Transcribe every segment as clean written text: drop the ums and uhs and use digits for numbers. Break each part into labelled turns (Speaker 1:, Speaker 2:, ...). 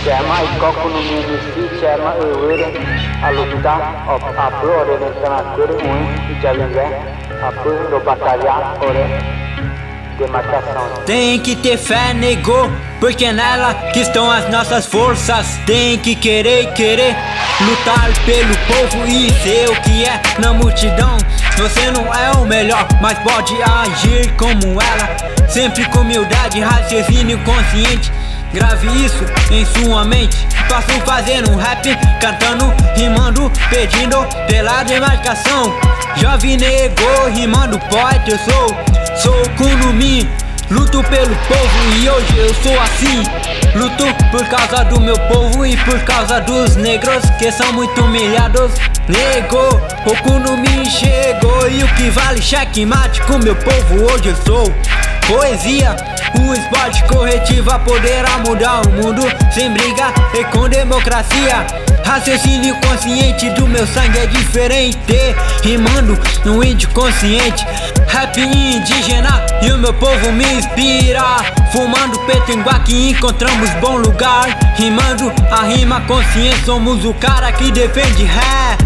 Speaker 1: Chama e coco no município, chama a lutar, a flor, na cor ruim, já viver, a flor do batalhar, demarcação.
Speaker 2: Tem que ter fé, nego, porque nela que estão as nossas forças. Tem que querer lutar pelo povo e ser o que é na multidão. Você não é o melhor, mas pode agir como ela, sempre com humildade, raciocínio consciente. Grave isso em sua mente. Passo fazendo um rap, cantando, rimando, pedindo pela demarcação. Jovem nego, rimando poeta eu sou Kunumi. Luto pelo povo e hoje eu sou assim. Luto por causa do meu povo e por causa dos negros que são muito humilhados. Nego, o Kunumi chegou e o que vale checkmate com meu povo hoje eu sou. Poesia, o esporte corretiva poderá mudar o mundo sem briga e com democracia. Raciocínio consciente do meu sangue é diferente, rimando no índio consciente. Rap indígena e o meu povo me inspira. Fumando petenguá que encontramos bom lugar. Rimando a rima consciente, somos o cara que defende ré.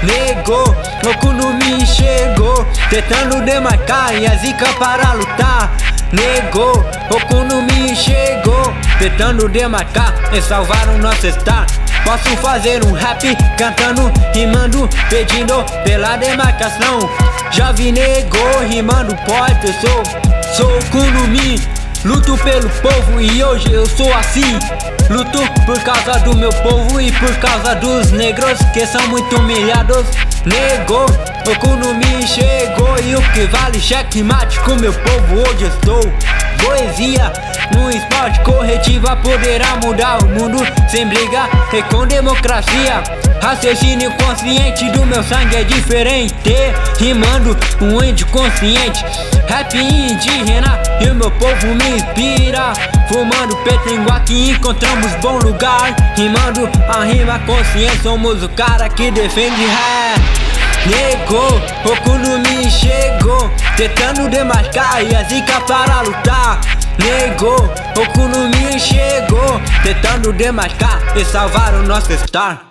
Speaker 2: Nego, o Kunumi chegou, tentando demarcar e a zica para lutar. Nego, o Kunumi chegou, tentando demarcar e salvar o nosso estado. Posso fazer um rap, cantando, rimando, pedindo pela demarcação. Jovem nego, rimando poeta eu sou Kunumi. Luto pelo povo e hoje eu sou assim. Luto por causa do meu povo e por causa dos negros que são muito humilhados. Nego, o Kunumi chegou e o que vale checkmate com meu povo hoje eu estou. Poesia, no esporte corretiva poderá mudar o mundo sem briga e com democracia. Raciocínio consciente do meu sangue é diferente, rimando um índio consciente. Rap indígena e o meu povo me inspira. Fumando petenguá que encontramos bom lugar. Rimando a rima consciente, somos o cara que defende ré. Nego, o Kunumi chegou, tentando demarcar e a zica para lutar. Nego, o Kunumi chegou, tentando demarcar e salvar o nosso estar.